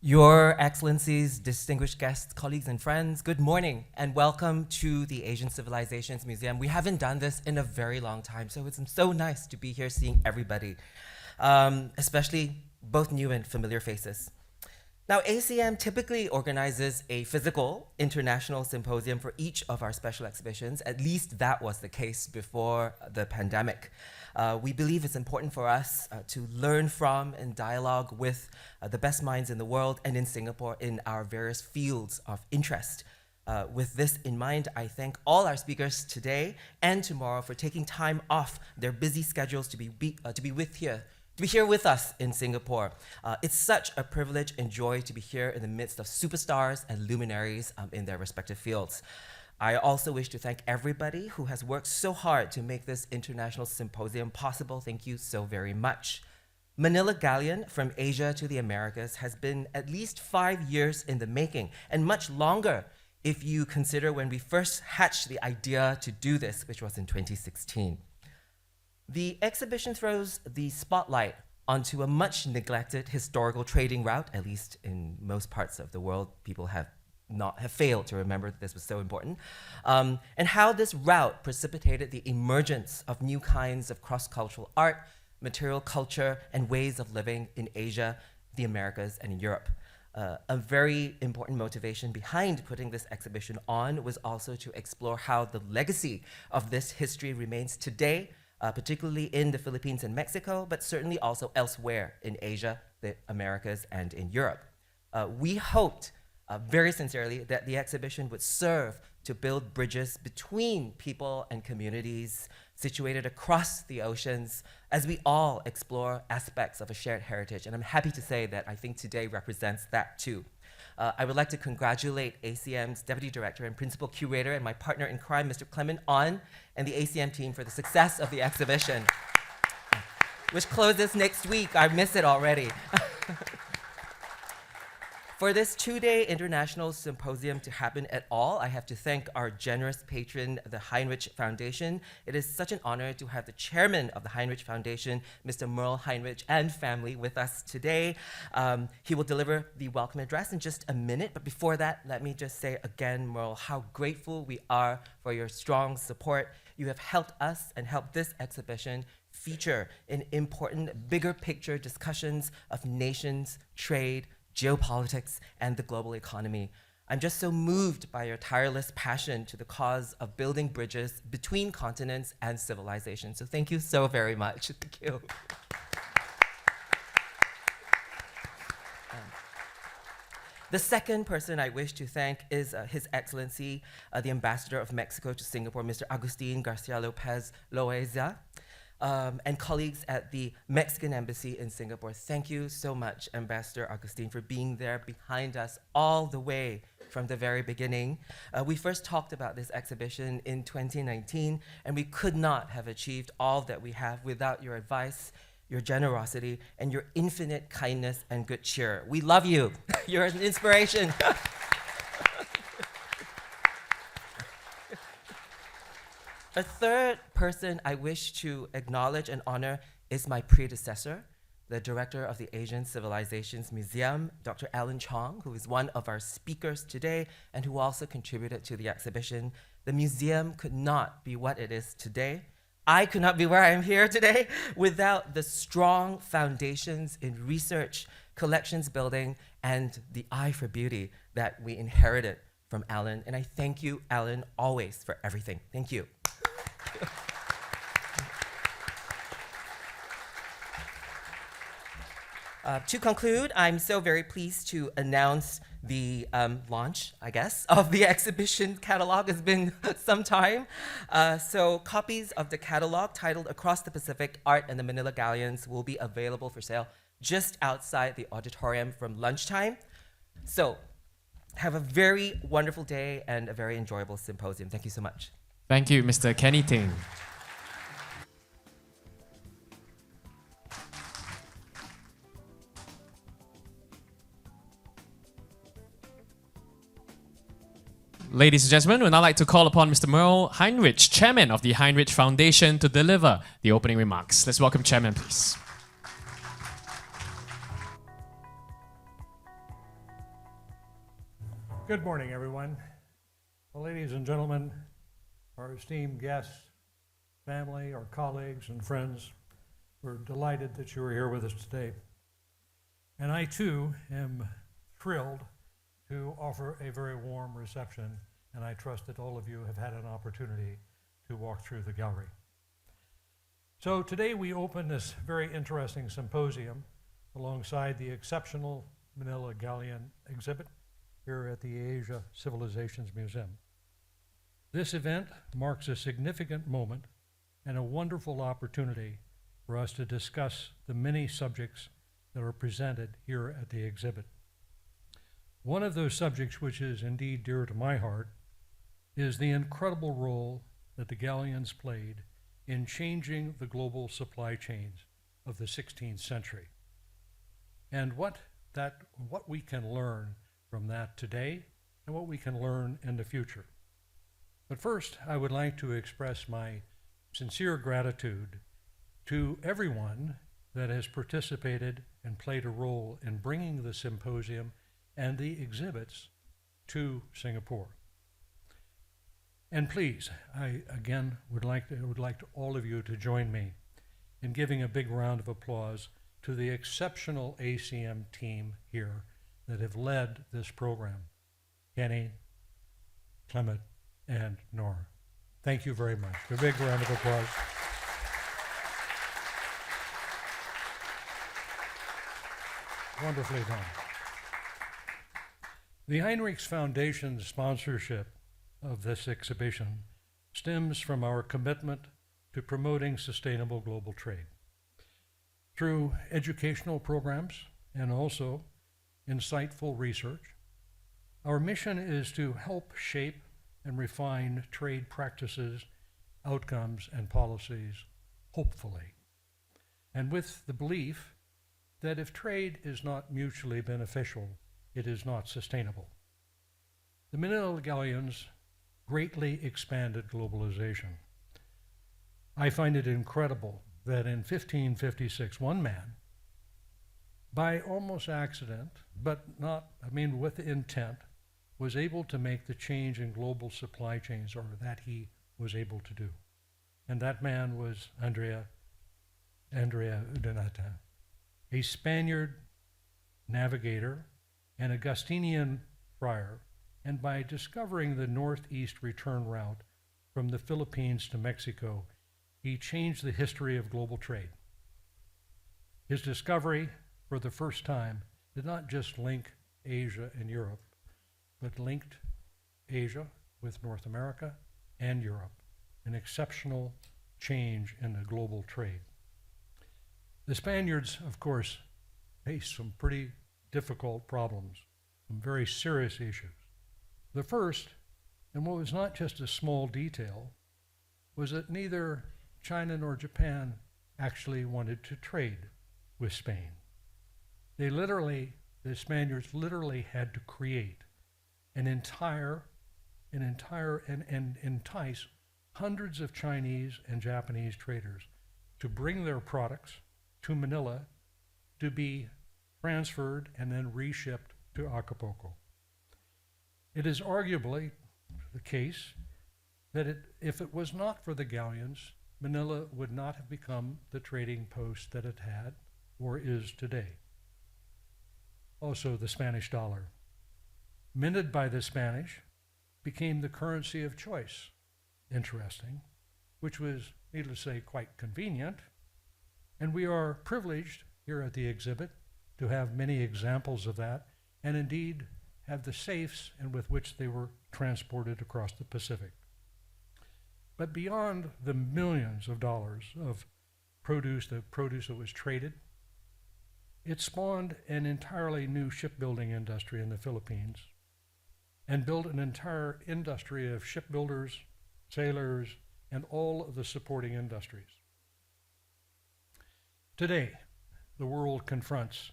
Your Excellencies, distinguished guests, colleagues, and friends, good morning and welcome to the Asian Civilisations Museum. We haven't done this in a very long time, so it's so nice to be here seeing everybody, especially both new and familiar faces. Now, ACM typically organizes a physical international symposium for each of our special exhibitions. At least that was the case before the pandemic. We believe it's important for us to learn from and dialogue with the best minds in the world and in Singapore in our various fields of interest. With this in mind, I thank all our speakers today and tomorrow for taking time off their busy schedules to be here with us in Singapore. It's such a privilege and joy to be here in the midst of superstars and luminaries in their respective fields. I also wish to thank everybody who has worked so hard to make this international symposium possible. Thank you so very much. Manila Galleon from Asia to the Americas has been at least 5 years in the making, and much longer if you consider when we first hatched the idea to do this, which was in 2016. The exhibition throws the spotlight onto a much neglected historical trading route, at least in most parts of the world. People have failed to remember that this was so important, and how this route precipitated the emergence of new kinds of cross-cultural art, material culture, and ways of living in Asia, the Americas, and in Europe. A very important motivation behind putting this exhibition on was also to explore how the legacy of this history remains today, particularly in the Philippines and Mexico, but certainly also elsewhere in Asia, the Americas, and in Europe. We hoped very sincerely that the exhibition would serve to build bridges between people and communities situated across the oceans as we all explore aspects of a shared heritage. And I'm happy to say that I think today represents that too. I would like to congratulate ACM's Deputy Director and Principal Curator and my partner in crime, Mr. Clement Onn, and the ACM team for the success of the exhibition, which closes next week. I miss it already. For this two-day international symposium to happen at all, I have to thank our generous patron, the Heinrich Foundation. It is such an honor to have the chairman of the Heinrich Foundation, Mr. Merle Heinrich, and family with us today. He will deliver the welcome address in just a minute, but before that, let me just say again, Merle, how grateful we are for your strong support. You have helped us and helped this exhibition feature in important, bigger picture discussions of nations, trade, geopolitics, and the global economy. I'm just so moved by your tireless passion to the cause of building bridges between continents and civilizations. So thank you so very much. Thank you. The second person I wish to thank is His Excellency, the Ambassador of Mexico to Singapore, Mr. Agustin Garcia Lopez Loaiza. And colleagues at the Mexican Embassy in Singapore. Thank you so much, Ambassador Agustin, for being there behind us all the way from the very beginning. We first talked about this exhibition in 2019, and we could not have achieved all that we have without your advice, your generosity, and your infinite kindness and good cheer. We love you. You're an inspiration. A third person I wish to acknowledge and honor is my predecessor, the director of the Asian Civilisations Museum, Dr. Alan Chong, who is one of our speakers today and who also contributed to the exhibition. The museum could not be what it is today. I could not be where I am here today without the strong foundations in research, collections building, and the eye for beauty that we inherited from Alan. And I thank you, Alan, always for everything. Thank you. To conclude, I'm so very pleased to announce the launch, I guess, of the exhibition catalog. It's been some time. So copies of the catalog titled Across the Pacific, Art and the Manila Galleons will be available for sale just outside the auditorium from lunchtime. So have a very wonderful day and a very enjoyable symposium. Thank you so much. Thank you, Mr. Kenny Ting. Ladies and gentlemen, we'd now like to call upon Mr. Merle Heinrich, Chairman of the Heinrich Foundation, to deliver the opening remarks. Let's welcome Chairman, please. Good morning, everyone. Well, ladies and gentlemen, our esteemed guests, family, our colleagues and friends, we're delighted that you are here with us today. And I too am thrilled to offer a very warm reception, and I trust that all of you have had an opportunity to walk through the gallery. So today we open this very interesting symposium alongside the exceptional Manila Galleon exhibit here at the Asian Civilisations Museum. This event marks a significant moment and a wonderful opportunity for us to discuss the many subjects that are presented here at the exhibit. One of those subjects which is indeed dear to my heart is the incredible role that the galleons played in changing the global supply chains of the 16th century, and what we can learn from that today and what we can learn in the future. But first, I would like to express my sincere gratitude to everyone that has participated and played a role in bringing the symposium and the exhibits to Singapore. And please, I again would like all of you to join me in giving a big round of applause to the exceptional ACM team here that have led this program, Kenny, Clement, and Nora. Thank you very much. A big round of applause. Wonderfully done. The Heinrichs Foundation's sponsorship of this exhibition stems from our commitment to promoting sustainable global trade through educational programs and also insightful research. Our mission is to help shape and refine trade practices, outcomes, and policies, hopefully, and with the belief that if trade is not mutually beneficial, it is not sustainable. The Manila Galleons greatly expanded globalization. I find it incredible that in 1556, one man, by almost accident, but with intent, was able to make the change in global supply chains, or that he was able to do. And that man was Andrea Urdaneta, a Spaniard navigator and Augustinian friar, and by discovering the northeast return route from the Philippines to Mexico, he changed the history of global trade. His discovery, for the first time, did not just link Asia and Europe, but linked Asia with North America and Europe, an exceptional change in the global trade. The Spaniards, of course, faced some pretty difficult problems, some very serious issues. The first, and what was not just a small detail, was that neither China nor Japan actually wanted to trade with Spain. The Spaniards literally had to create and entice hundreds of Chinese and Japanese traders to bring their products to Manila to be transferred and then reshipped to Acapulco. It is arguably the case that if it was not for the galleons, Manila would not have become the trading post that it had or is today. Also, the Spanish dollar, minted by the Spanish, became the currency of choice. Interesting, which was, needless to say, quite convenient. And we are privileged here at the exhibit to have many examples of that, and indeed have the safes and with which they were transported across the Pacific. But beyond the millions of dollars of produce that was traded, it spawned an entirely new shipbuilding industry in the Philippines and built an entire industry of shipbuilders, sailors, and all of the supporting industries. Today, the world confronts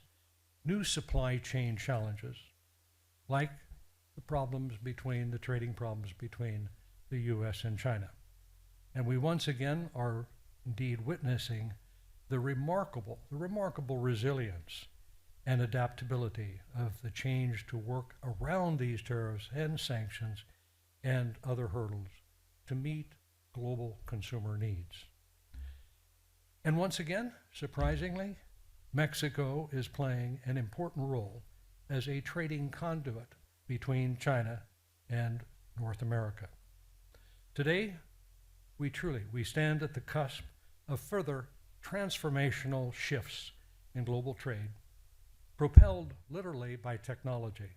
new supply chain challenges, like the trading problems between the US and China. And we once again are indeed witnessing the remarkable resilience and adaptability of the change to work around these tariffs and sanctions and other hurdles to meet global consumer needs. And once again, surprisingly, Mexico is playing an important role as a trading conduit between China and North America. Today, we stand at the cusp of further transformational shifts in global trade, propelled literally by technology,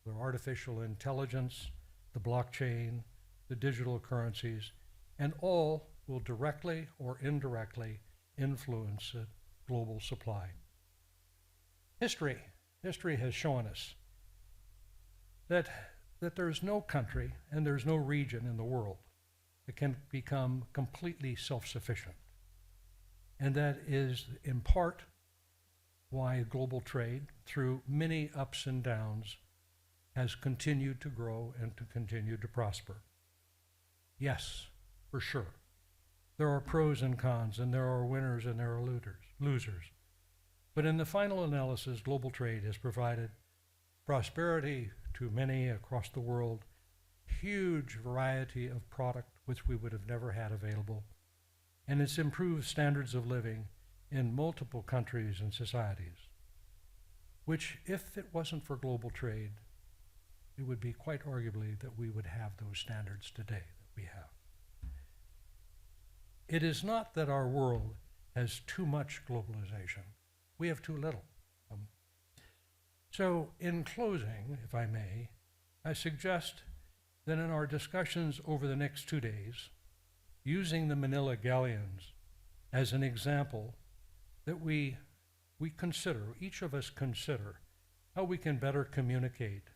the artificial intelligence, the blockchain, the digital currencies, and all will directly or indirectly influence global supply. History has shown us that there's no country and there's no region in the world that can become completely self-sufficient. And that is in part why global trade, through many ups and downs, has continued to grow and to continue to prosper. Yes, for sure. There are pros and cons, and there are winners and there are losers. But in the final analysis, global trade has provided prosperity to many across the world, huge variety of product which we would have never had available, and it's improved standards of living in multiple countries and societies, which, if it wasn't for global trade, it would be quite arguably that we would have those standards today that we have. It is not that our world has too much globalization. We have too little. So in closing, if I may, I suggest that in our discussions over the next 2 days, using the Manila Galleons as an example, that we consider, each of us consider, how we can better communicate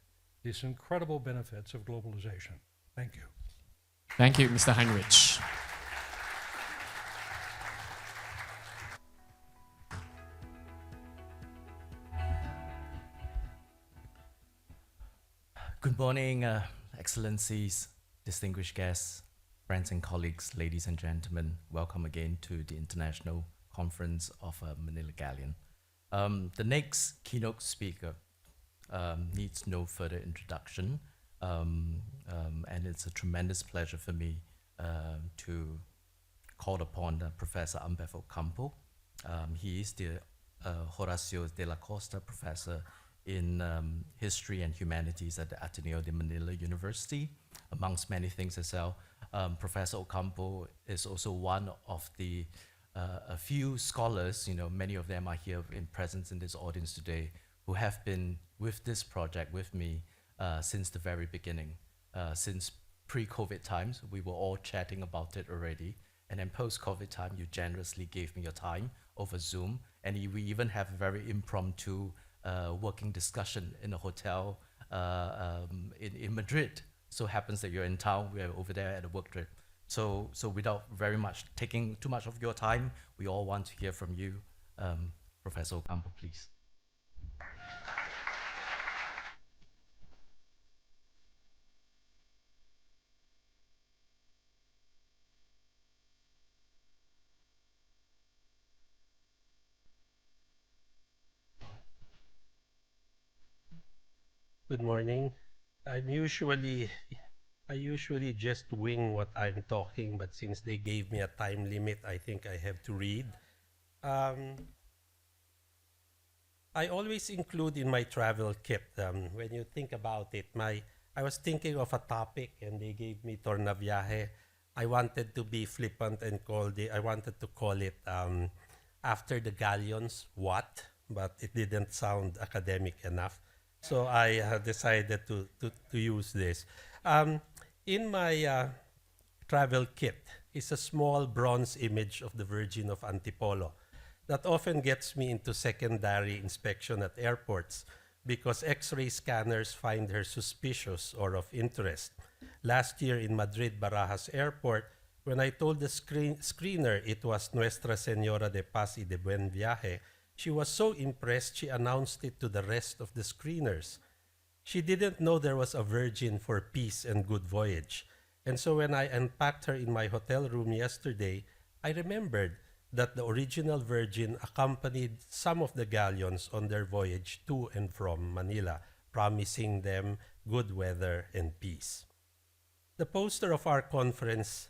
these incredible benefits of globalization. Thank you. Thank you, Mr. Heinrich. Good morning, Excellencies, distinguished guests, friends and colleagues, ladies and gentlemen. Welcome again to the International Conference of Manila Galleon. The next keynote speaker needs no further introduction, and it's a tremendous pleasure for me to call upon Professor Ambeth Ocampo. He is the Horacio de la Costa Professor in History and Humanities at the Ateneo de Manila University, amongst many things as well. Professor Ocampo is also one of the a few scholars, many of them are here in presence in this audience today, who have been with this project with me since the very beginning. Since pre-COVID times, we were all chatting about it already. And then post-COVID time, you generously gave me your time over Zoom. And we even have a very impromptu working discussion in a hotel in Madrid. So happens that you're in town, we're over there at a work trip. So without very much taking too much of your time, we all want to hear from you. Professor Ocampo, please. Good morning. I usually just wing what I'm talking, but since they gave me a time limit, I think I have to read. I always include in my travel kit, when you think about it, I was thinking of a topic and they gave me Tornaviaje. I wanted to be flippant and I wanted to call it after the galleons, what? But it didn't sound academic enough. So I decided to use this. In my travel kit is a small bronze image of the Virgin of Antipolo that often gets me into secondary inspection at airports because X-ray scanners find her suspicious or of interest. Last year in Madrid Barajas Airport, when I told the screener it was Nuestra Señora de Paz y de Buen Viaje, she was so impressed she announced it to the rest of the screeners. She didn't know there was a virgin for peace and good voyage. And so when I unpacked her in my hotel room yesterday, I remembered that the original Virgin accompanied some of the galleons on their voyage to and from Manila, promising them good weather and peace. The poster of our conference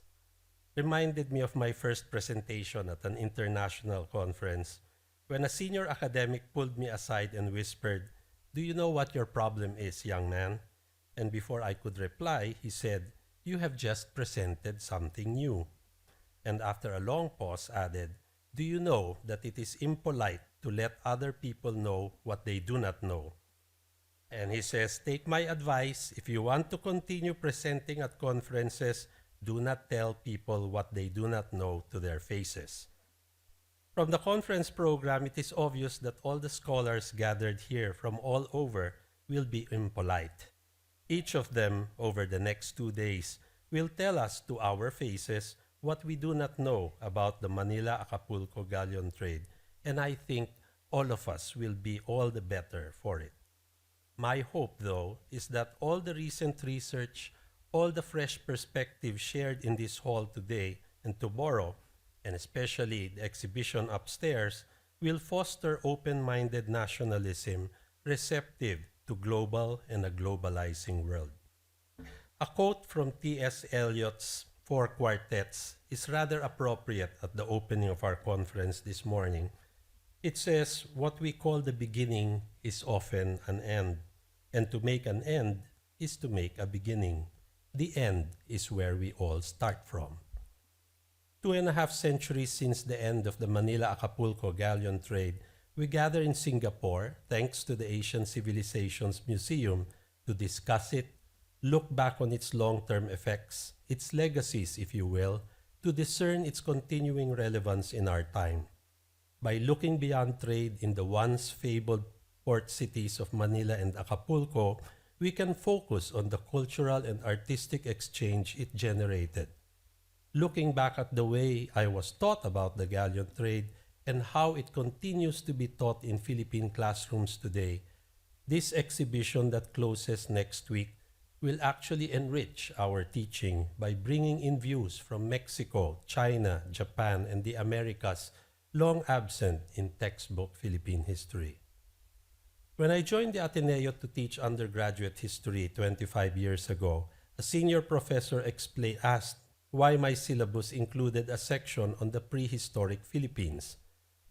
reminded me of my first presentation at an international conference when a senior academic pulled me aside and whispered, "Do you know what your problem is, young man?" And before I could reply, he said, "You have just presented something new." And after a long pause added, "Do you know that it is impolite to let other people know what they do not know?" And he says, "Take my advice, if you want to continue presenting at conferences, do not tell people what they do not know to their faces." From the conference program, it is obvious that all the scholars gathered here from all over will be impolite. Each of them, over the next 2 days, will tell us to our faces what we do not know about the Manila-Acapulco galleon trade, and I think all of us will be all the better for it. My hope, though, is that all the recent research, all the fresh perspectives shared in this hall today and tomorrow, and especially the exhibition upstairs, will foster open-minded nationalism receptive to global and a globalizing world. A quote from T.S. Eliot's Four Quartets is rather appropriate at the opening of our conference this morning. It says, "What we call the beginning is often an end, and to make an end is to make a beginning. The end is where we all start from." 2.5 centuries since the end of the Manila-Acapulco galleon trade, we gather in Singapore, thanks to the Asian Civilisations Museum, to discuss it, look back on its long-term effects, its legacies, if you will, to discern its continuing relevance in our time. By looking beyond trade in the once fabled port cities of Manila and Acapulco, we can focus on the cultural and artistic exchange it generated. Looking back at the way I was taught about the galleon trade and how it continues to be taught in Philippine classrooms today, this exhibition that closes next week will actually enrich our teaching by bringing in views from Mexico, China, Japan, and the Americas, long absent in textbook Philippine history. When I joined the Ateneo to teach undergraduate history 25 years ago, a senior professor asked why my syllabus included a section on the prehistoric Philippines.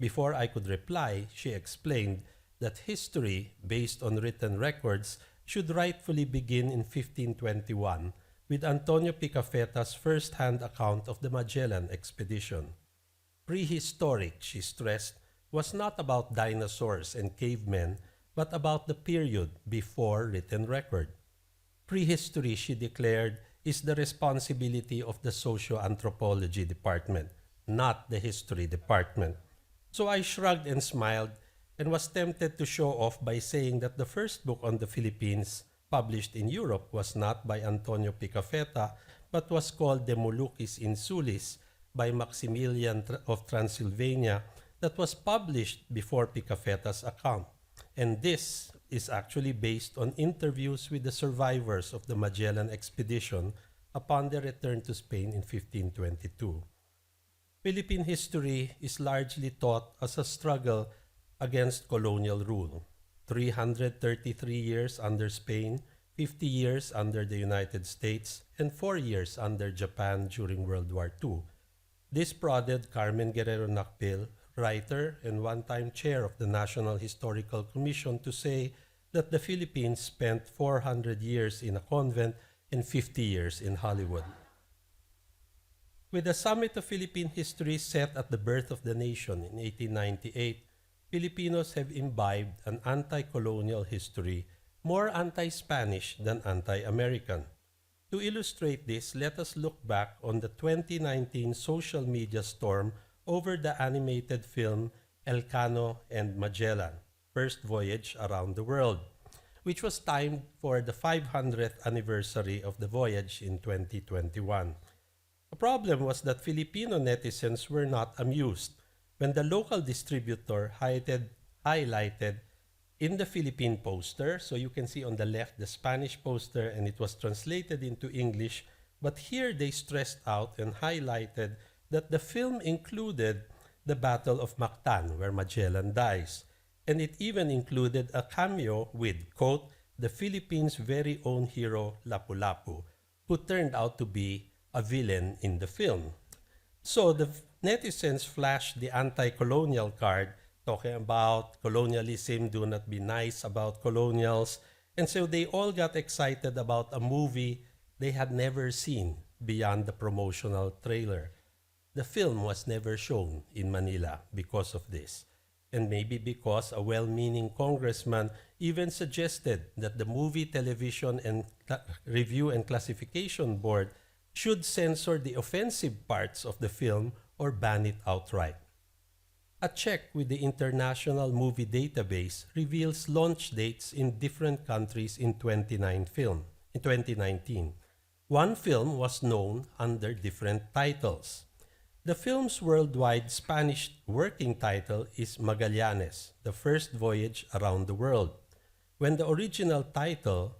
Before I could reply, she explained that history, based on written records, should rightfully begin in 1521 with Antonio Picafetta's first-hand account of the Magellan expedition. Prehistoric, she stressed, was not about dinosaurs and cavemen, but about the period before written record. Prehistory, she declared, is the responsibility of the socio-anthropology department, not the history department. So I shrugged and smiled and was tempted to show off by saying that the first book on the Philippines published in Europe was not by Antonio Picafetta, but was called De Moluccis Insulis by Maximilian of Transylvania, that was published before Picafetta's account. And this is actually based on interviews with the survivors of the Magellan expedition upon their return to Spain in 1522. Philippine history is largely taught as a struggle against colonial rule. 333 years under Spain, 50 years under the United States, and 4 years under Japan during World War II. This prodded Carmen Guerrero Nakpil, writer and one-time chair of the National Historical Commission, to say that the Philippines spent 400 years in a convent and 50 years in Hollywood. With the Summit of Philippine History set at the birth of the nation in 1898, Filipinos have imbibed an anti-colonial history, more anti-Spanish than anti-American. To illustrate this, let us look back on the 2019 social media storm over the animated film Elcano and Magellan, First Voyage Around the World, which was timed for the 500th anniversary of the voyage in 2021. The problem was that Filipino netizens were not amused when the local distributor highlighted in the Philippine poster, so you can see on the left the Spanish poster and it was translated into English, but here they stressed out and highlighted that the film included the Battle of Mactan, where Magellan dies. And it even included a cameo with, quote, the Philippines' very own hero, Lapu-Lapu, who turned out to be a villain in the film. So the netizens flashed the anti-colonial card, talking about colonialism, do not be nice about colonials. And so they all got excited about a movie they had never seen beyond the promotional trailer. The film was never shown in Manila because of this. And maybe because a well-meaning congressman even suggested that the Movie, Television, and Review and Classification Board should censor the offensive parts of the film or ban it outright. A check with the International Movie Database reveals launch dates in different countries in 2019. One film was known under different titles. The film's worldwide Spanish working title is Magallanes, the First Voyage Around the World, when the original title,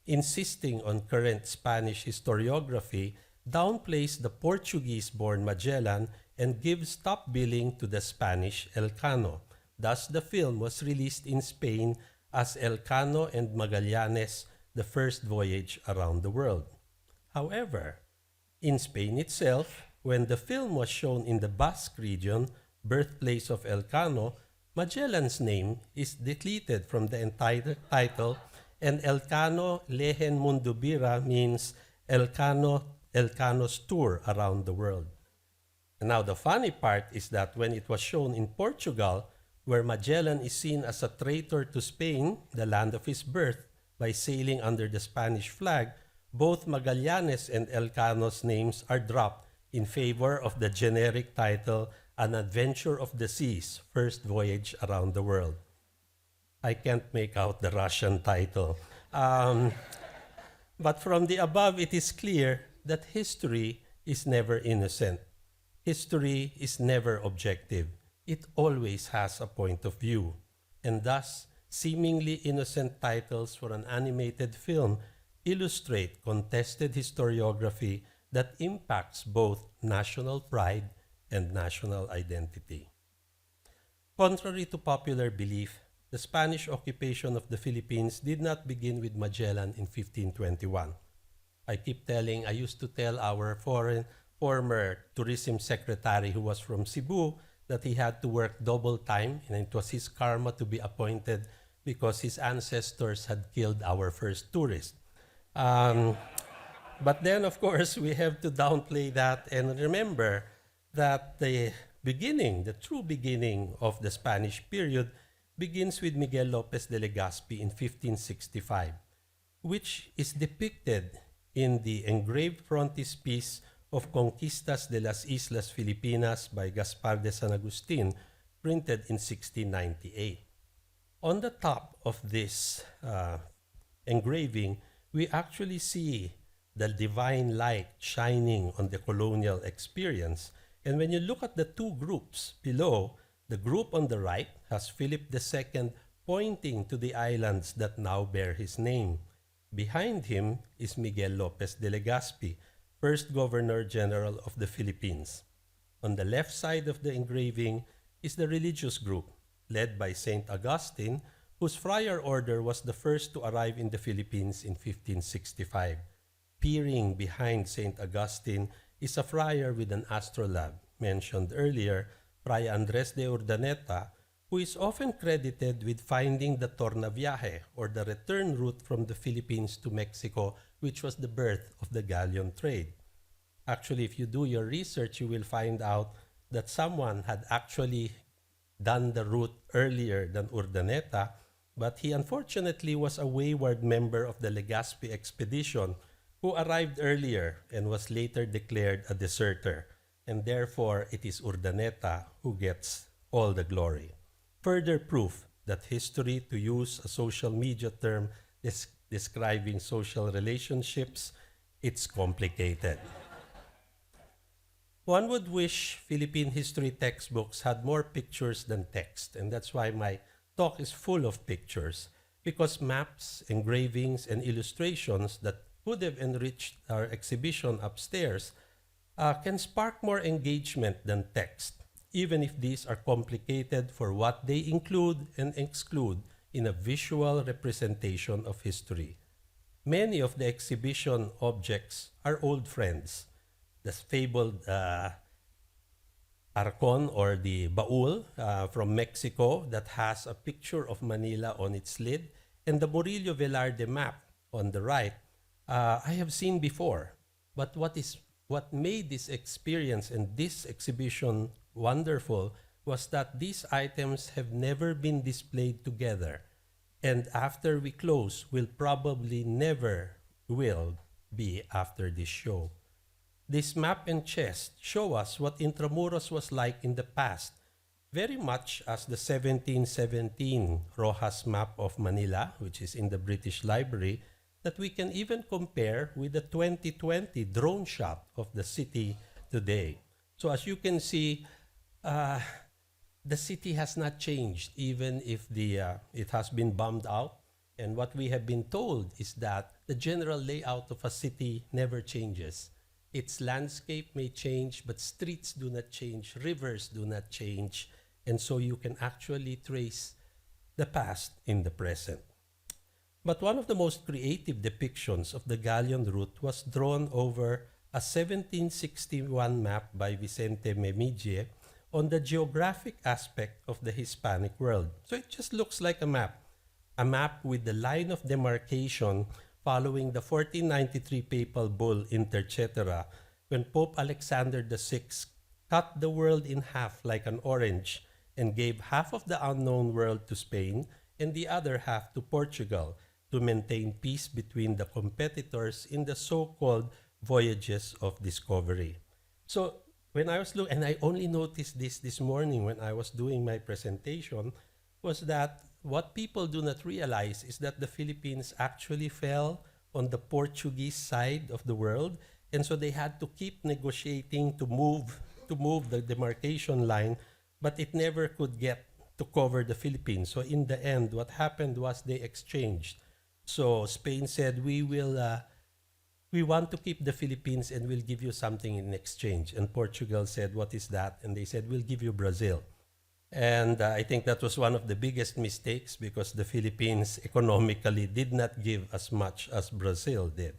insisting on current Spanish historiography, downplays the Portuguese-born Magellan and gives top billing to the Spanish Elcano. Thus, the film was released in Spain as Elcano and Magallanes, the First Voyage Around the World. However, in Spain itself, when the film was shown in the Basque region, birthplace of Elcano, Magellan's name is deleted from the entire title, and Elcano Lehen Mundubira means Elcano's tour around the world. And now the funny part is that when it was shown in Portugal, where Magellan is seen as a traitor to Spain, the land of his birth, by sailing under the Spanish flag, both Magallanes and Elcano's names are dropped in favor of the generic title, An Adventure of the Seas, First Voyage Around the World. I can't make out the Russian title. But from the above, it is clear that history is never innocent. History is never objective. It always has a point of view. And thus, seemingly innocent titles for an animated film illustrate contested historiography that impacts both national pride and national identity. Contrary to popular belief, the Spanish occupation of the Philippines did not begin with Magellan in 1521. I used to tell our former tourism secretary who was from Cebu that he had to work double time, and it was his karma to be appointed because his ancestors had killed our first tourist. But then, of course, we have to downplay that and remember that the true beginning of the Spanish period begins with Miguel Lopez de Legazpi in 1565, which is depicted in the engraved frontispiece of Conquistas de las Islas Filipinas by Gaspar de San Agustin, printed in 1698. On the top of this engraving, we actually see the divine light shining on the colonial experience. And when you look at the two groups below, the group on the right has Philip II pointing to the islands that now bear his name. Behind him is Miguel Lopez de Legazpi, first Governor General of the Philippines. On the left side of the engraving is the religious group, led by Saint Augustine, whose friar order was the first to arrive in the Philippines in 1565. Peering behind Saint Augustine is a friar with an astrolabe, mentioned earlier, Fray Andres de Urdaneta, who is often credited with finding the Tornaviaje, or the return route from the Philippines to Mexico, which was the birth of the galleon trade. Actually, if you do your research, you will find out that someone had actually done the route earlier than Urdaneta, but he unfortunately was a wayward member of the Legazpi expedition who arrived earlier and was later declared a deserter, and therefore it is Urdaneta who gets all the glory. Further proof that history, to use a social media term describing social relationships, it's complicated. One would wish Philippine history textbooks had more pictures than text, and that's why my talk is full of pictures, because maps, engravings, and illustrations that would have enriched our exhibition upstairs can spark more engagement than text. even if these are complicated for what they include and exclude in a visual representation of history. Many of the exhibition objects are old friends. The fabled Arcon or the Baul from Mexico that has a picture of Manila on its lid, and the Murillo Velarde map on the right, I have seen before. But what made this experience and this exhibition wonderful was that these items have never been displayed together, and after we close, will probably never will be after this show. This map and chest show us what Intramuros was like in the past, very much as the 1717 Rojas map of Manila, which is in the British Library, that we can even compare with the 2020 drone shot of the city today. So as you can see, the city has not changed, even if it has been bombed out. And what we have been told is that the general layout of a city never changes. Its landscape may change, but streets do not change, rivers do not change, and so you can actually trace the past in the present. But one of the most creative depictions of the galleon route was drawn over a 1761 map by Vicente Memiglie on the geographic aspect of the Hispanic world. So it just looks like a map with the line of demarcation following the 1493 papal bull Inter Cetera, when Pope Alexander VI cut the world in half like an orange and gave half of the unknown world to Spain and the other half to Portugal to maintain peace between the competitors in the so-called voyages of discovery. So when I was and I only noticed this morning when I was doing my presentation, was that what people do not realize is that the Philippines actually fell on the Portuguese side of the world, and so they had to keep negotiating to move the demarcation line, but it never could get to cover the Philippines. So in the end, what happened was they exchanged. So Spain said, we want to keep the Philippines and we'll give you something in exchange. And Portugal said, what is that? And they said, we'll give you Brazil. And I think that was one of the biggest mistakes because the Philippines economically did not give as much as Brazil did.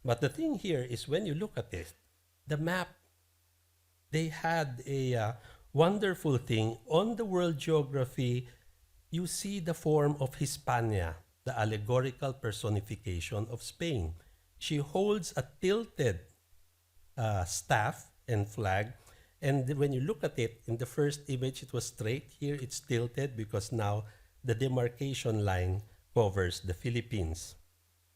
But the thing here is when you look at it, the map, they had a wonderful thing. On the world geography, you see the form of Hispania, the allegorical personification of Spain. She holds a tilted staff and flag. And when you look at it, in the first image, it was straight. Here, it's tilted because now the demarcation line covers the Philippines.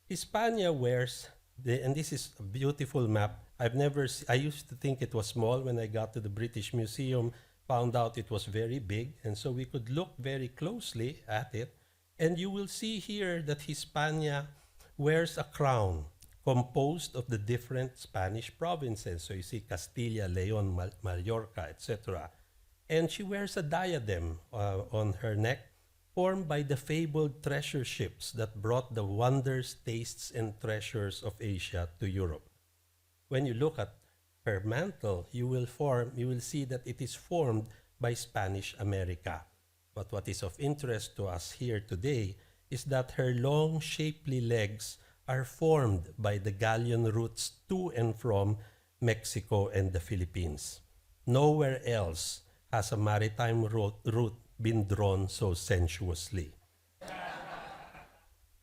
Hispania wears, and this is a beautiful map. I used to think it was small when I got to the British Museum, found out it was very big, and so we could look very closely at it. And you will see here that Hispania wears a crown composed of the different Spanish provinces. So you see Castilla, Leon, Mallorca, etc. And she wears a diadem on her neck formed by the fabled treasure ships that brought the wonders, tastes, and treasures of Asia to Europe. When you look at her mantle, you will see that it is formed by Spanish America. But what is of interest to us here today is that her long, shapely legs are formed by the galleon routes to and from Mexico and the Philippines. Nowhere else has a maritime route been drawn so sensuously.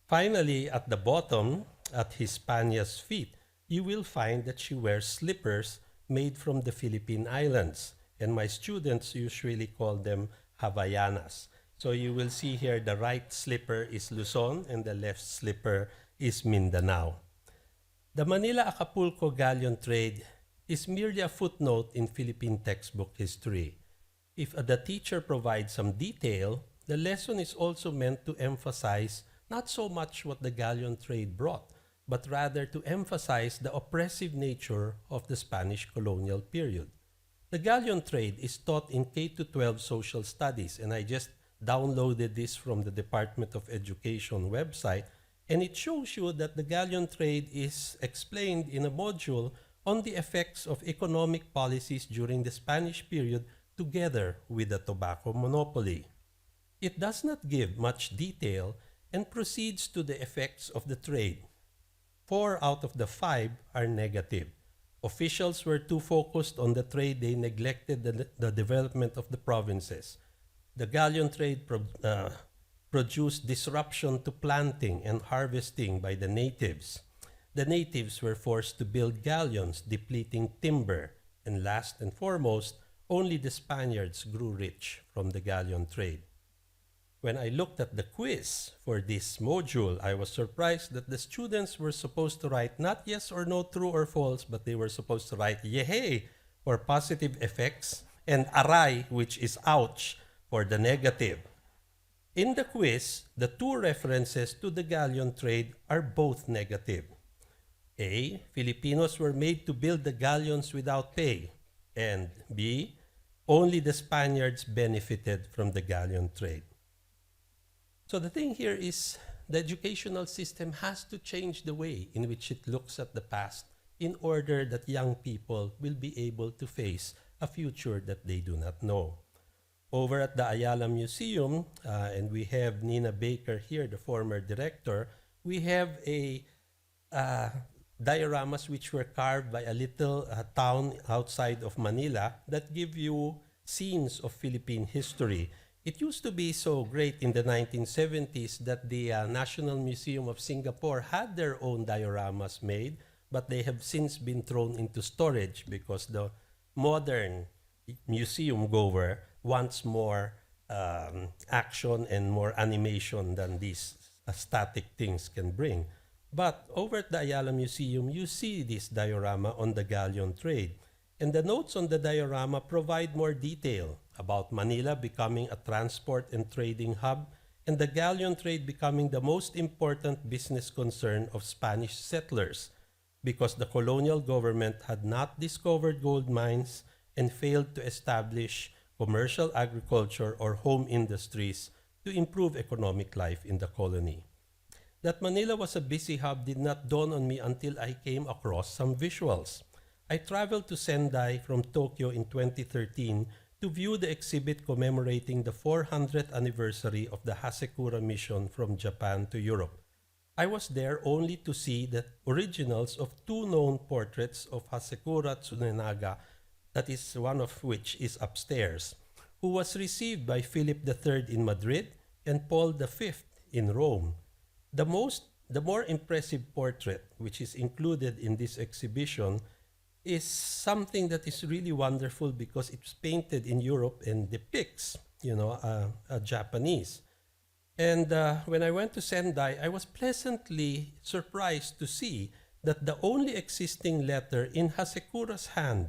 Finally, at the bottom, at Hispania's feet, you will find that she wears slippers made from the Philippine Islands, and my students usually call them Havaianas. So you will see here the right slipper is Luzon and the left slipper is Mindanao. The Manila-Acapulco galleon trade is merely a footnote in Philippine textbook history. If the teacher provides some detail, the lesson is also meant to emphasize not so much what the galleon trade brought, but rather to emphasize the oppressive nature of the Spanish colonial period. The galleon trade is taught in K-12 social studies, and I just downloaded this from the Department of Education website, and it shows you that the galleon trade is explained in a module on the effects of economic policies during the Spanish period together with the tobacco monopoly. It does not give much detail and proceeds to the effects of the trade. 4 out of the 5 are negative. Officials were too focused on the trade, they neglected the development of the provinces. The galleon trade produced disruption to planting and harvesting by the natives. The natives were forced to build galleons, depleting timber. And last and foremost, only the Spaniards grew rich from the galleon trade. When I looked at the quiz for this module, I was surprised that the students were supposed to write not yes or no, true or false, but they were supposed to write yehey for positive effects and aray, which is ouch, for the negative. In the quiz, the 2 references to the galleon trade are both negative. A, Filipinos were made to build the galleons without pay. And B, only the Spaniards benefited from the galleon trade. So the thing here is the educational system has to change the way in which it looks at the past in order that young people will be able to face a future that they do not know. Over at the Ayala Museum, and we have Nina Baker here, the former director, we have a dioramas which were carved by a little town outside of Manila that give you scenes of Philippine history. It used to be so great in the 1970s that the National Museum of Singapore had their own dioramas made, but they have since been thrown into storage because the modern museum goer wants more action and more animation than these static things can bring. But over at the Ayala Museum, you see this diorama on the galleon trade. And the notes on the diorama provide more detail about Manila becoming a transport and trading hub and the galleon trade becoming the most important business concern of Spanish settlers because the colonial government had not discovered gold mines and failed to establish commercial agriculture or home industries to improve economic life in the colony. That Manila was a busy hub did not dawn on me until I came across some visuals. I traveled to Sendai from Tokyo in 2013 to view the exhibit commemorating the 400th anniversary of the Hasekura mission from Japan to Europe. I was there only to see the originals of 2 known portraits of Hasekura Tsunenaga, that is one of which is upstairs, who was received by Philip III in Madrid and Paul V in Rome. The more impressive portrait, which is included in this exhibition, is something that is really wonderful because it's painted in Europe and depicts, a Japanese. And when I went to Sendai, I was pleasantly surprised to see that the only existing letter in Hasekura's hand,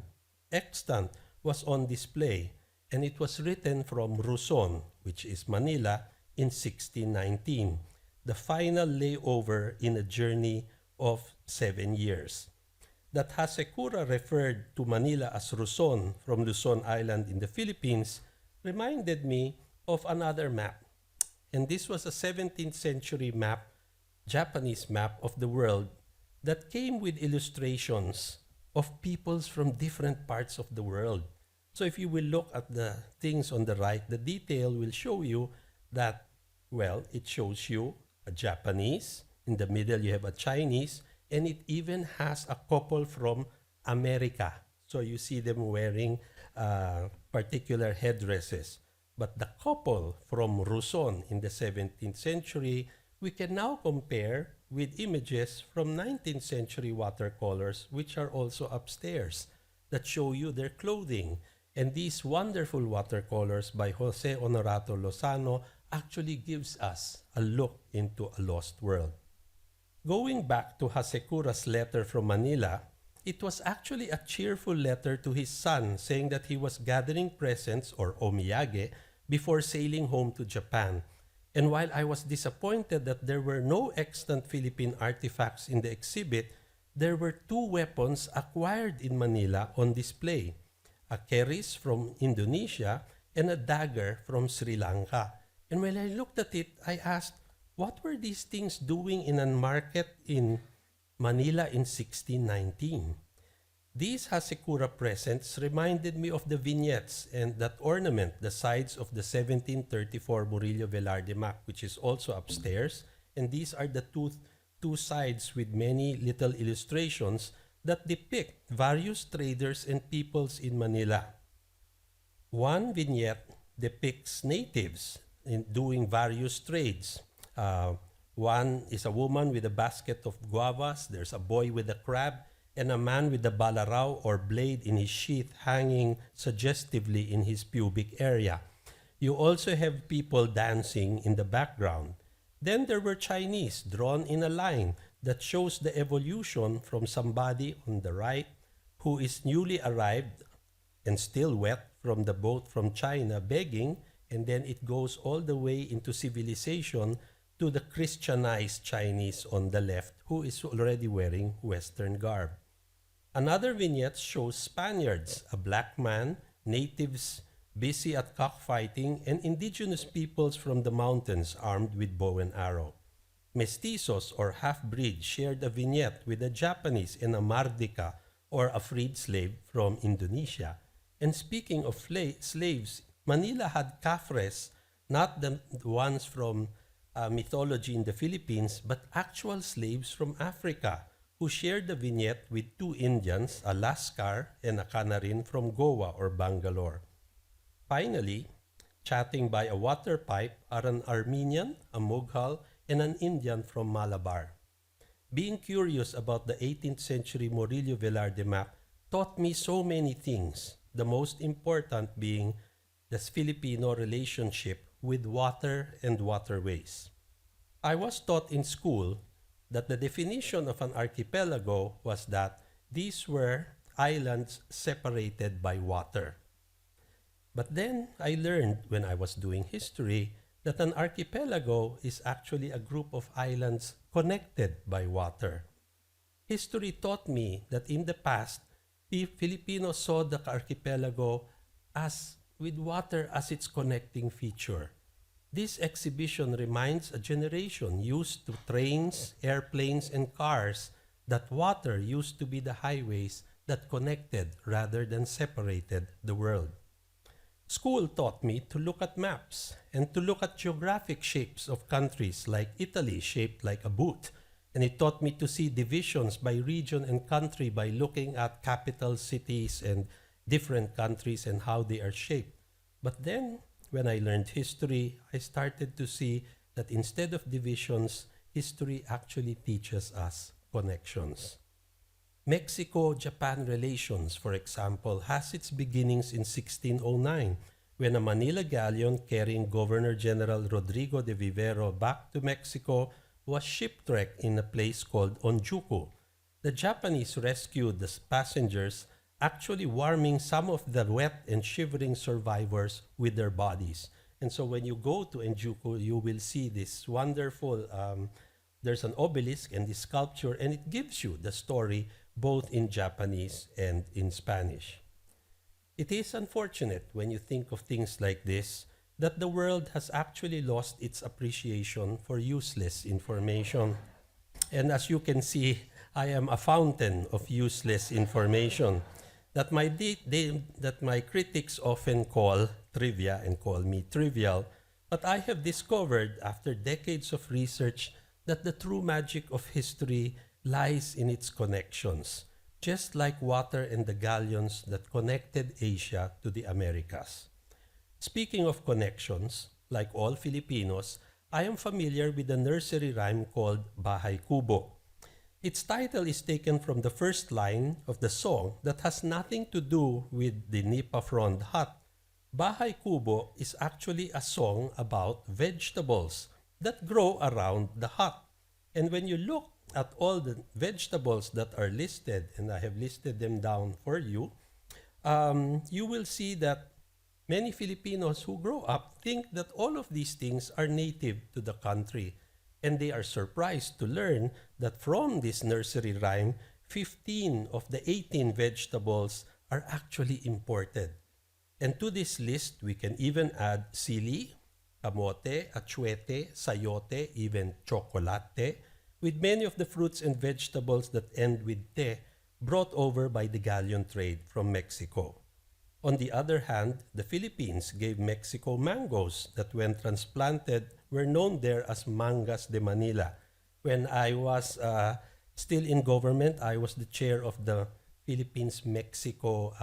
extant, was on display, and it was written from Luzon, which is Manila, in 1619, the final layover in a journey of 7 years. That Hasekura referred to Manila as Luzon from Luzon Island in the Philippines reminded me of another map. And this was a 17th century map, Japanese map of the world that came with illustrations of peoples from different parts of the world. So if you will look at the things on the right, the detail will show you that, it shows you a Japanese, in the middle you have a Chinese, and it even has a couple from America. So you see them wearing particular headdresses. But the couple from Luzon in the 17th century, we can now compare with images from 19th century watercolors, which are also upstairs, that show you their clothing. And these wonderful watercolors by Jose Honorato Lozano actually gives us a look into a lost world. Going back to Hasekura's letter from Manila, it was actually a cheerful letter to his son saying that he was gathering presents or omiyage before sailing home to Japan. And while I was disappointed that there were no extant Philippine artifacts in the exhibit, there were 2 weapons acquired in Manila on display, a keris from Indonesia and a dagger from Sri Lanka. And when I looked at it, I asked, what were these things doing in a market in Manila in 1619? These Hasekura presents reminded me of the vignettes and that ornament the sides of the 1734 Murillo Velarde map, which is also upstairs. And these are the two sides with many little illustrations that depict various traders and peoples in Manila. One vignette depicts natives in doing various trades. One is a woman with a basket of guavas, there's a boy with a crab, and a man with a balarao or blade in his sheath hanging suggestively in his pubic area. You also have people dancing in the background. Then there were Chinese drawn in a line that shows the evolution from somebody on the right who is newly arrived and still wet from the boat from China begging, and then it goes all the way into civilization to the Christianized Chinese on the left who is already wearing Western garb. Another vignette shows Spaniards, a black man, natives busy at cockfighting, and indigenous peoples from the mountains armed with bow and arrow. Mestizos or half-breed shared a vignette with a Japanese and a Mardika or a freed slave from Indonesia. And speaking of slaves, Manila had Cafres, not the ones from mythology in the Philippines, but actual slaves from Africa who shared the vignette with two Indians, a Lascar and a Canarin from Goa or Bangalore. Finally, chatting by a water pipe are an Armenian, a Mughal, and an Indian from Malabar. Being curious about the 18th century Murillo Velarde map taught me so many things, the most important being the Filipino relationship with water and waterways. I was taught in school that the definition of an archipelago was that these were islands separated by water. But then I learned when I was doing history that an archipelago is actually a group of islands connected by water. History taught me that in the past, Filipinos saw the archipelago as with water as its connecting feature. This exhibition reminds a generation used to trains, airplanes, and cars that water used to be the highways that connected rather than separated the world. School taught me to look at maps and to look at geographic shapes of countries like Italy shaped like a boot. And it taught me to see divisions by region and country by looking at capital cities and different countries and how they are shaped. But then, when I learned history, I started to see that instead of divisions, history actually teaches us connections. Mexico-Japan relations, for example, has its beginnings in 1609 when a Manila galleon carrying Governor-General Rodrigo de Vivero back to Mexico was shipwrecked in a place called Onjuku. The Japanese rescued the passengers, actually warming some of the wet and shivering survivors with their bodies. And so when you go to Onjuku, you will see this wonderful, there's an obelisk and this sculpture, and it gives you the story both in Japanese and in Spanish. It is unfortunate when you think of things like this that the world has actually lost its appreciation for useless information. And as you can see, I am a fountain of useless information that my critics often call trivia and call me trivial, but I have discovered after decades of research that the true magic of history lies in its connections, just like water and the galleons that connected Asia to the Americas. Speaking of connections, like all Filipinos, I am familiar with a nursery rhyme called Bahay Kubo. Its title is taken from the first line of the song that has nothing to do with the Nipa frond hut. Bahay Kubo is actually a song about vegetables that grow around the hut. And when you look at all the vegetables that are listed, and I have listed them down for you, you will see that many Filipinos who grow up think that all of these things are native to the country. And they are surprised to learn that from this nursery rhyme, 15 of the 18 vegetables are actually imported. And to this list, we can even add sili, kamote, achuete, sayote, even chocolate, with many of the fruits and vegetables that end with te brought over by the galleon trade from Mexico. On the other hand, the Philippines gave Mexico mangoes that, when transplanted, were known there as mangas de Manila. When I was still in government, I was the chair of the Philippines-Mexico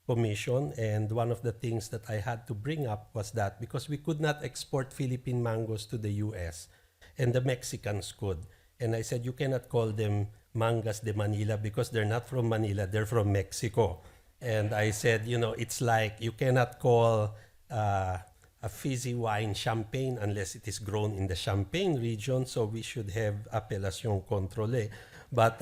Commission, and one of the things that I had to bring up was that because we could not export Philippine mangoes to the US, and the Mexicans could. And I said, you cannot call them mangas de Manila because they're not from Manila, they're from Mexico. And I said, you know, it's like you cannot call a fizzy wine champagne unless it is grown in the Champagne region, so we should have appellation contrôlée. But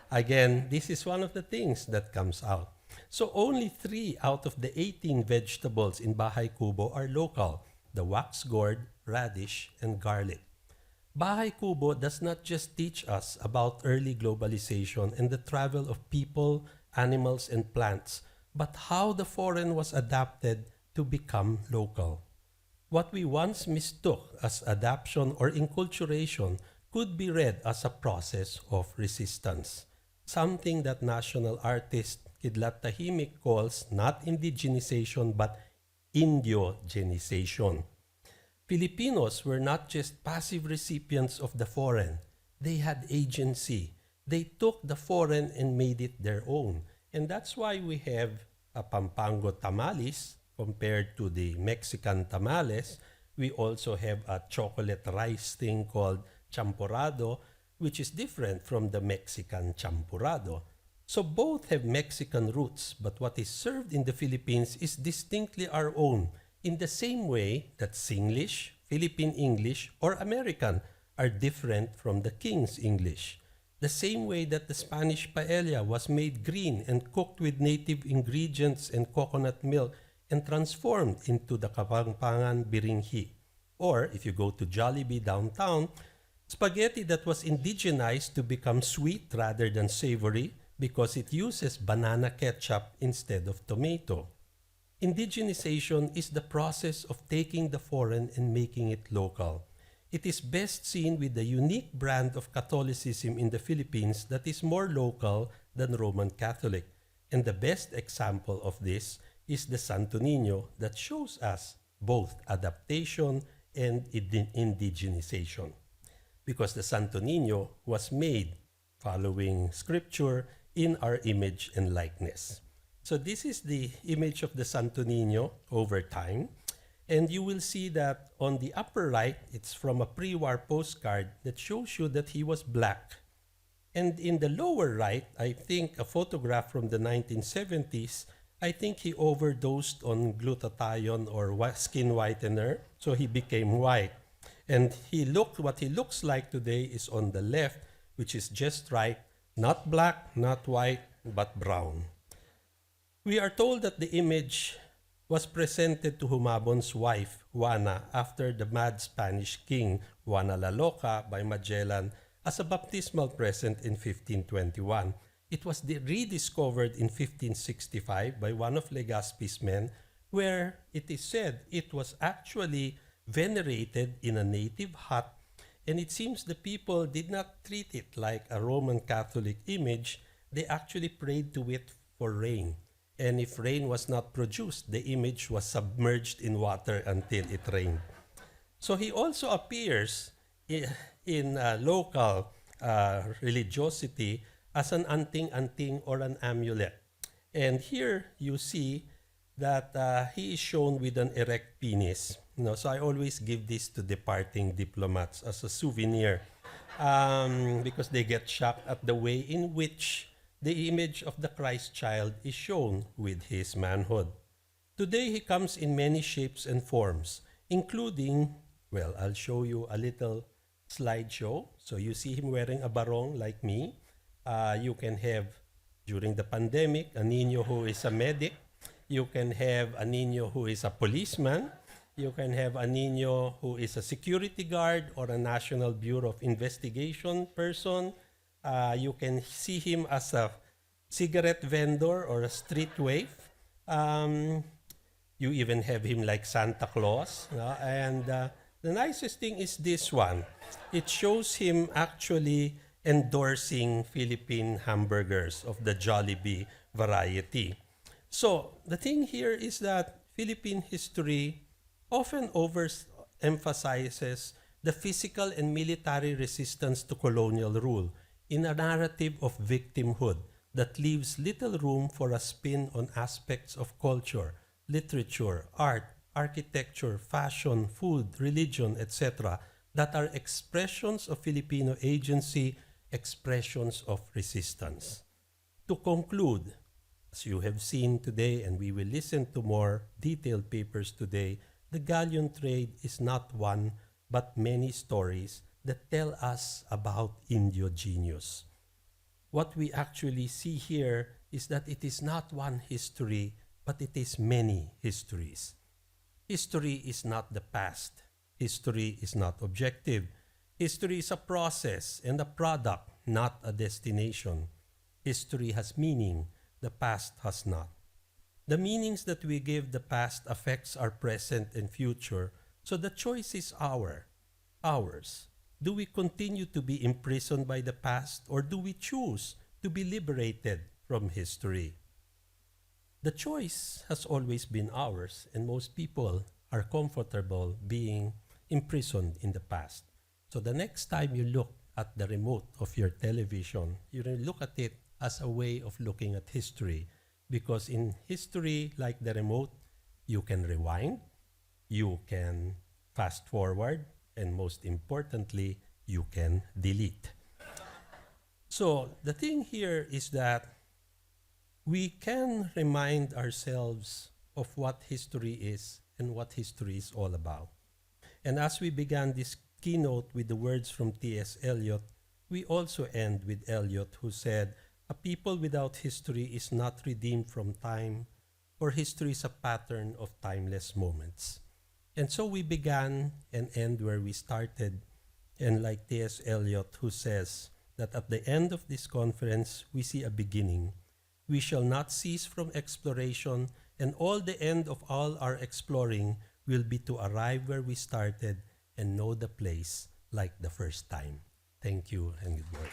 again, this is one of the things that comes out. So only 3 out of the 18 vegetables in Bahay Kubo are local: the wax gourd, radish, and garlic. Bahay Kubo does not just teach us about early globalization and the travel of people, animals, and plants, but how the foreign was adapted to become local. What we once mistook as adaptation or inculturation could be read as a process of resistance, something that national artist Kidlat Tahimik calls not indigenization but indiogenization. Filipinos were not just passive recipients of the foreign, they had agency. They took the foreign and made it their own. And that's why we have a Pampango tamales compared to the Mexican tamales. We also have a chocolate rice thing called champurrado, which is different from the Mexican champurrado. So both have Mexican roots, but what is served in the Philippines is distinctly our own, in the same way that Singlish, Philippine English, or American are different from the King's English. The same way that the Spanish paella was made green and cooked with native ingredients and coconut milk and transformed into the Kapampangan biringhi. Or, if you go to Jollibee downtown, spaghetti that was indigenized to become sweet rather than savory because it uses banana ketchup instead of tomato. Indigenization is the process of taking the foreign and making it local. It is best seen with the unique brand of Catholicism in the Philippines that is more local than Roman Catholic. And the best example of this is the Santo Niño that shows us both adaptation and indigenization. Because the Santo Niño was made following scripture in our image and likeness. So this is the image of the Santo Niño over time. And you will see that on the upper right, it's from a pre-war postcard that shows you that he was black. And in the lower right, I think a photograph from the 1970s, I think he overdosed on glutathione or skin whitener, so he became white. And what he looks like today is on the left, which is just right, not black, not white, but brown. We are told that the image was presented to Humabon's wife, Juana, after the mad Spanish king, Juana la Loca, by Magellan as a baptismal present in 1521. It was rediscovered in 1565 by one of Legazpi's men, where it is said it was actually venerated in a native hut, and it seems the people did not treat it like a Roman Catholic image. They actually prayed to it for rain. And if rain was not produced, the image was submerged in water until it rained. So he also appears in local religiosity as an anting-anting or an amulet. And here you see that he is shown with an erect penis. So I always give this to departing diplomats as a souvenir because they get shocked at the way in which the image of the Christ child is shown with his manhood. Today, he comes in many shapes and forms, including, well, I'll show you a little slideshow. So you see him wearing a barong like me. You can have, during the pandemic, a niño who is a medic. You can have a niño who is a policeman. You can have a niño who is a security guard or a National Bureau of Investigation person. You can see him as a cigarette vendor or a street waif. You even have him like Santa Claus. And the nicest thing is this one. It shows him actually endorsing Philippine hamburgers of the Jollibee variety. So the thing here is that Philippine history often overemphasizes the physical and military resistance to colonial rule in a narrative of victimhood that leaves little room for a spin on aspects of culture, literature, art, architecture, fashion, food, religion, etc., that are expressions of Filipino agency, expressions of resistance. To conclude, as you have seen today, and we will listen to more detailed papers today, the galleon trade is not one, but many stories that tell us about Indio genius. What we actually see here is that it is not one history, but it is many histories. History is not the past. History is not objective. History is a process and a product, not a destination. History has meaning, the past has not. The meanings that we give the past affects our present and future, so the choice is ours. Do we continue to be imprisoned by the past, or do we choose to be liberated from history? The choice has always been ours, and most people are comfortable being imprisoned in the past. So the next time you look at the remote of your television, you look at it as a way of looking at history, because in history, like the remote, you can rewind, you can fast forward, and most importantly, you can delete. So the thing here is that we can remind ourselves of what history is and what history is all about. And as we began this keynote with the words from T.S. Eliot, we also end with Eliot, who said, "A people without history is not redeemed from time, for history is a pattern of timeless moments." And so we began and end where we started, and like T.S. Eliot, who says that at the end of this conference, we see a beginning. We shall not cease from exploration, and all the end of all our exploring will be to arrive where we started and know the place like the first time. Thank you and good morning.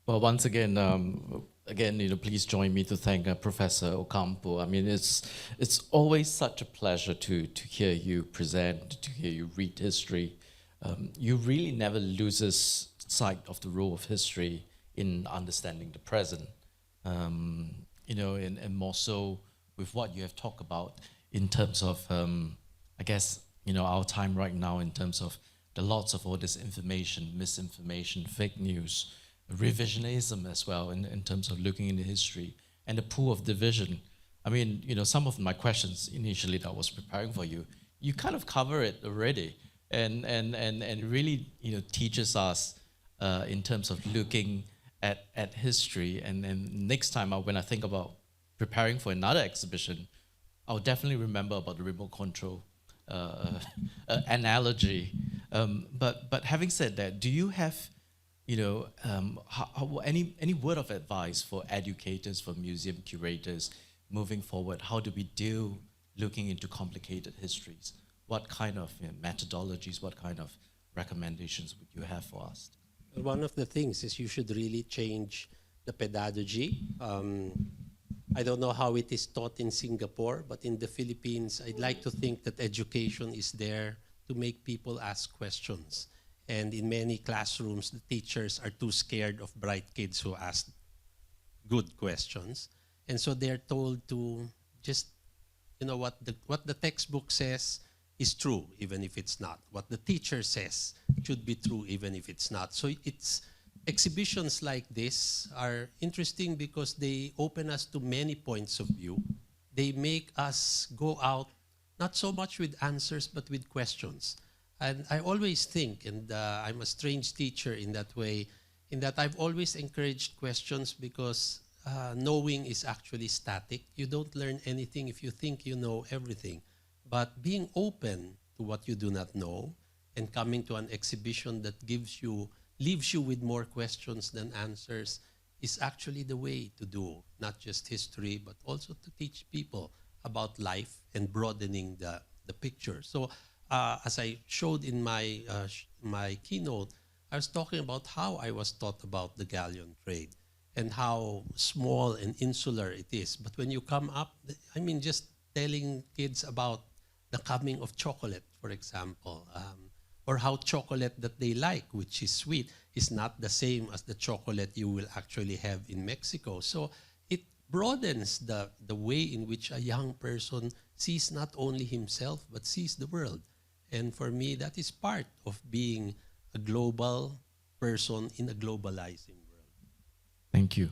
Well, once again, please join me to thank Professor Ocampo. I mean, it's always such a pleasure to hear you present, to hear you read history. You really never loses sight of the role of history in understanding the present. And more so with what you have talked about in terms of, our time right now in terms of the lots of all this information, misinformation, fake news, revisionism as well in terms of looking into history and the pool of division. I mean, some of my questions initially that I was preparing for you, you kind of cover it already and really, teaches us in terms of looking at history. And then next time when I think about preparing for another exhibition, I'll definitely remember about the remote control analogy. But having said that, do you have any word of advice for educators, for museum curators moving forward? How do we do looking into complicated histories? What kind of methodologies, what kind of recommendations would you have for us? One of the things is you should really change the pedagogy. I don't know how it is taught in Singapore, but in the Philippines, I'd like to think that education is there to make people ask questions. And in many classrooms, the teachers are too scared of bright kids who ask good questions. And so they're told to just, what the textbook says is true, even if it's not. What the teacher says should be true, even if it's not. So exhibitions like this are interesting because they open us to many points of view. They make us go out, not so much with answers, but with questions. And I always think, and I'm a strange teacher in that way, in that I've always encouraged questions because knowing is actually static. You don't learn anything if you think you know everything. But being open to what you do not know and coming to an exhibition that leaves you with more questions than answers is actually the way to do not just history, but also to teach people about life and broadening the picture. So as I showed in my keynote, I was talking about how I was taught about the galleon trade and how small and insular it is. But when you come up, I mean, just telling kids about the coming of chocolate, for example, or how chocolate that they like, which is sweet, is not the same as the chocolate you will actually have in Mexico. So it broadens the way in which a young person sees not only himself, but sees the world. And for me, that is part of being a global person in a globalizing world. Thank you.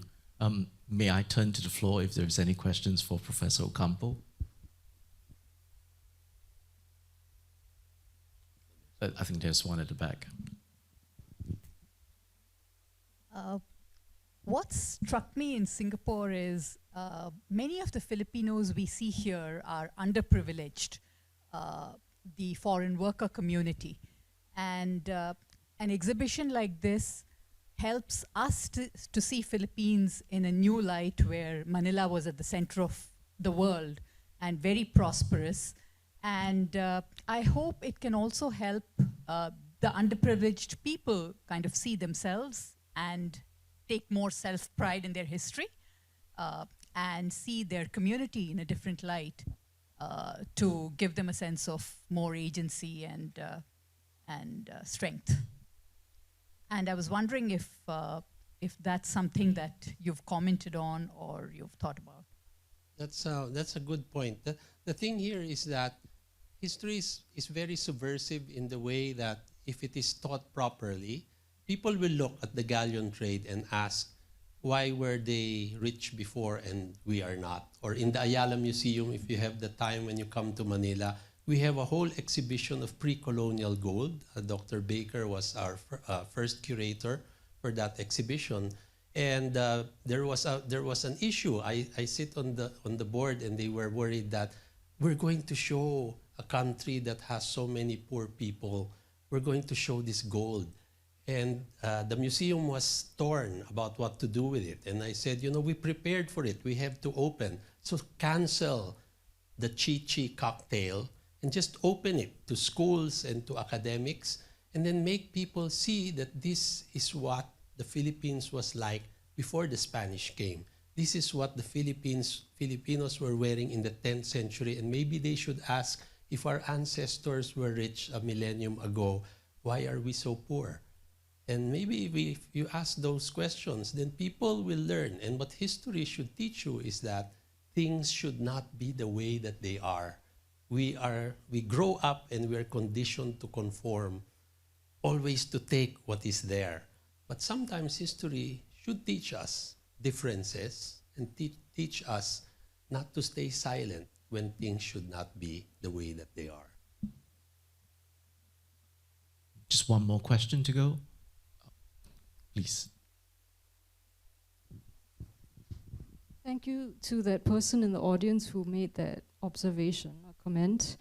May I turn to the floor if there's any questions for Professor Ocampo? I think there's one at the back. What struck me in Singapore is many of the Filipinos we see here are underprivileged, the foreign worker community. And an exhibition like this helps us to see Philippines in a new light, where Manila was at the center of the world and very prosperous. And I hope it can also help the underprivileged people kind of see themselves and take more self-pride in their history and see their community in a different light to give them a sense of more agency and strength. And I was wondering if that's something that you've commented on or you've thought about. That's a good point. The thing here is that history is very subversive in the way that if it is taught properly, people will look at the galleon trade and ask, why were they rich before and we are not? Or in the Ayala Museum, if you have the time when you come to Manila, we have a whole exhibition of pre-colonial gold. Dr. Baker was our first curator for that exhibition. And there was an issue. I sit on the board, and they were worried that we're going to show a country that has so many poor people. We're going to show this gold. And the museum was torn about what to do with it. And I said, we prepared for it. We have to open. So cancel the Chi-Chi cocktail and just open it to schools and to academics, and then make people see that this is what the Philippines was like before the Spanish came. This is what the Filipinos were wearing in the 10th century, and maybe they should ask, if our ancestors were rich a millennium ago, why are we so poor? And maybe if you ask those questions, then people will learn. And what history should teach you is that things should not be the way that they are. We grow up and we are conditioned to conform, always to take what is there. But sometimes history should teach us differences and teach us not to stay silent when things should not be the way that they are. Just one more question to go. Please. Thank you to that person in the audience who made that observation or comment.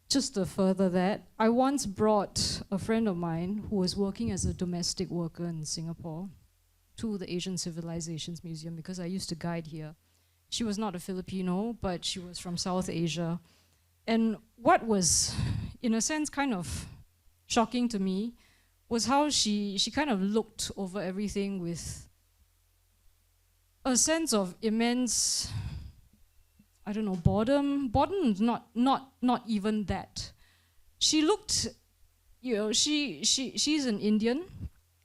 Just to further that, I once brought a friend of mine who was working as a domestic worker in Singapore to the Asian Civilisations Museum because I used to guide here. She was not a Filipino, but she was from South Asia. And what was, in a sense, kind of shocking to me was how she kind of looked over everything with a sense of immense, I don't know, boredom. Boredom, not even that. She looked, she's an Indian,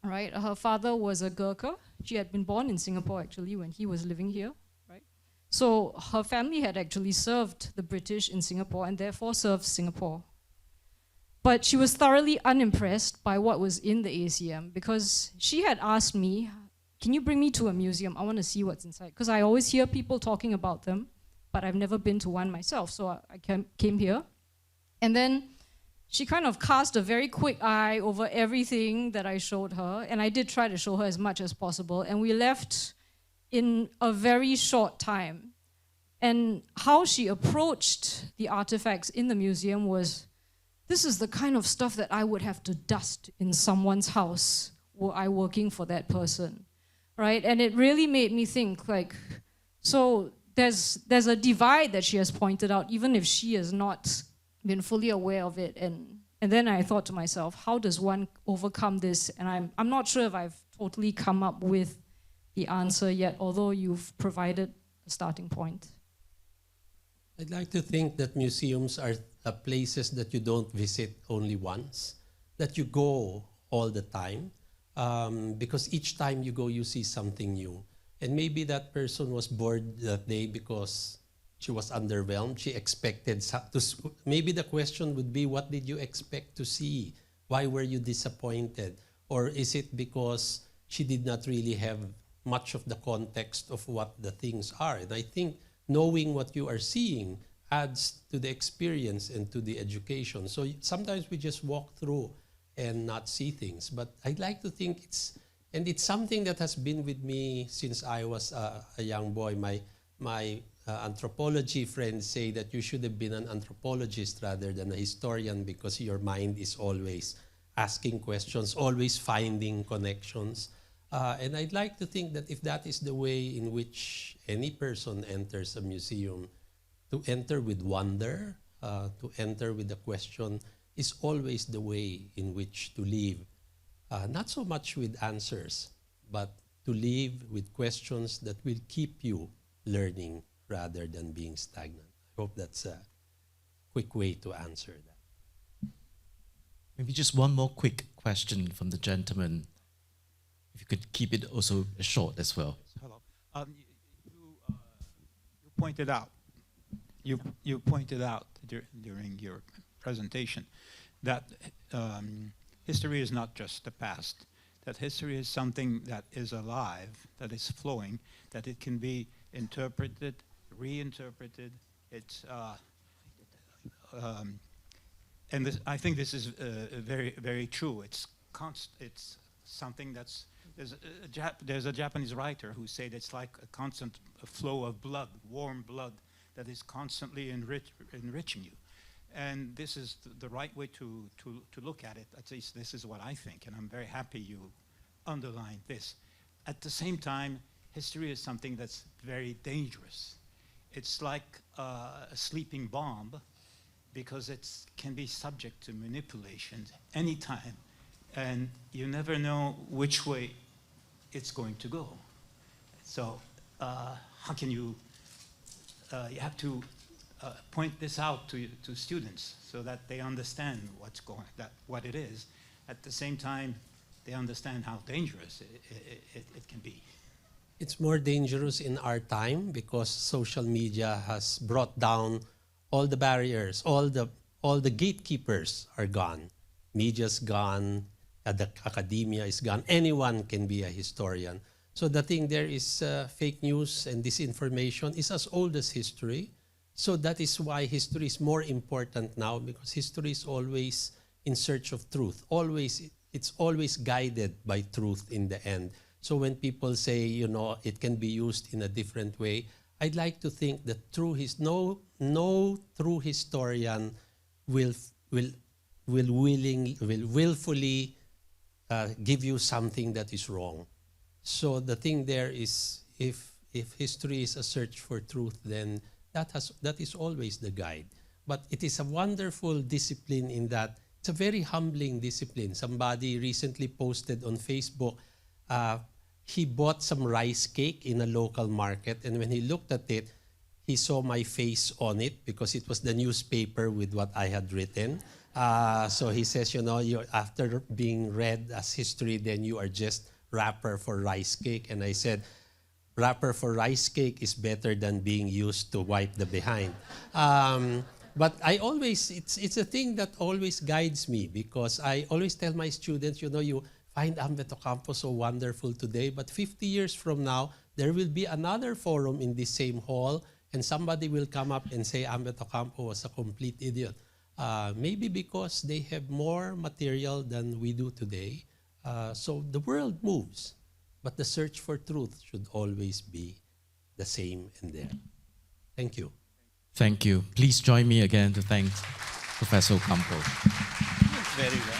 right? Her father was a Gurkha. She had been born in Singapore, actually, when he was living here, right? So her family had actually served the British in Singapore and therefore served Singapore. But she was thoroughly unimpressed by what was in the ACM because she had asked me, can you bring me to a museum? I want to see what's inside. Because I always hear people talking about them, but I've never been to one myself. So I came here. And then she kind of cast a very quick eye over everything that I showed her. And I did try to show her as much as possible. And we left in a very short time. And how she approached the artifacts in the museum was, this is the kind of stuff that I would have to dust in someone's house were I working for that person. right? And it really made me think, like, so there's a divide that she has pointed out, even if she has not been fully aware of it. And then I thought to myself, how does one overcome this? And I'm not sure if I've totally come up with the answer yet, although you've provided a starting point. I'd like to think that museums are places that you don't visit only once, that you go all the time, because each time you go, you see something new. And maybe that person was bored that day because she was underwhelmed. She expected maybe the question would be, what did you expect to see? Why were you disappointed? Or is it because she did not really have much of the context of what the things are? And I think knowing what you are seeing adds to the experience and to the education. So sometimes we just walk through and not see things. But I'd like to think it's something that has been with me since I was a young boy. My anthropology friends say that you should have been an anthropologist rather than a historian, because your mind is always asking questions, always finding connections. And I'd like to think that if that is the way in which any person enters a museum, to enter with wonder, to enter with a question, is always the way in which to leave. Not so much with answers, but to leave with questions that will keep you learning rather than being stagnant. I hope that's a quick way to answer that. Maybe just one more quick question from the gentleman. If you could keep it also short as well. Hello. You pointed out, you pointed out during your presentation that history is not just the past, that history is something that is alive, that is flowing, that it can be interpreted, reinterpreted. It's and this, I think this is very, very true. It's something that's, there's a Japanese writer who said it's like a constant flow of blood, warm blood, that is constantly enriching you. And this is the right way to look at it. At least this is what I think, and I'm very happy you underlined this. At the same time, history is something that's very dangerous. It's like a sleeping bomb, because it can be subject to manipulation anytime, and you never know which way it's going to go. So how can you have to point this out to students so that they understand what it is. At the same time, they understand how dangerous it can be. It's more dangerous in our time because social media has brought down all the barriers, all the gatekeepers are gone. Media's gone, the academia is gone. Anyone can be a historian. So the thing there is fake news and disinformation is as old as history. So that is why history is more important now, because history is always in search of truth. It's always guided by truth in the end. So when people say, it can be used in a different way, I'd like to think that no true historian will willfully give you something that is wrong. So the thing there is, if history is a search for truth, then that is always the guide. But it is a wonderful discipline in that it's a very humbling discipline. Somebody recently posted on Facebook, he bought some rice cake in a local market, and when he looked at it, he saw my face on it because it was the newspaper with what I had written. So he says, you're, after being read as history, then you are just wrapper for rice cake. And I said, wrapper for rice cake is better than being used to wipe the behind. But it's a thing that always guides me, because I always tell my students, you find Ambeth Ocampo so wonderful today, but 50 years from now, there will be another forum in this same hall, and somebody will come up and say Ambeth Ocampo was a complete idiot. Maybe because they have more material than we do today. So the world moves, but the search for truth should always be the same and there. Thank you. Thank you. Please join me again to thank Professor Ocampo. Very well.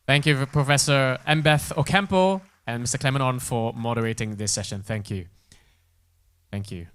Thank you, Professor Ambeth Ocampo and Mr. Clement Onn for moderating this session. Thank you. Thank you.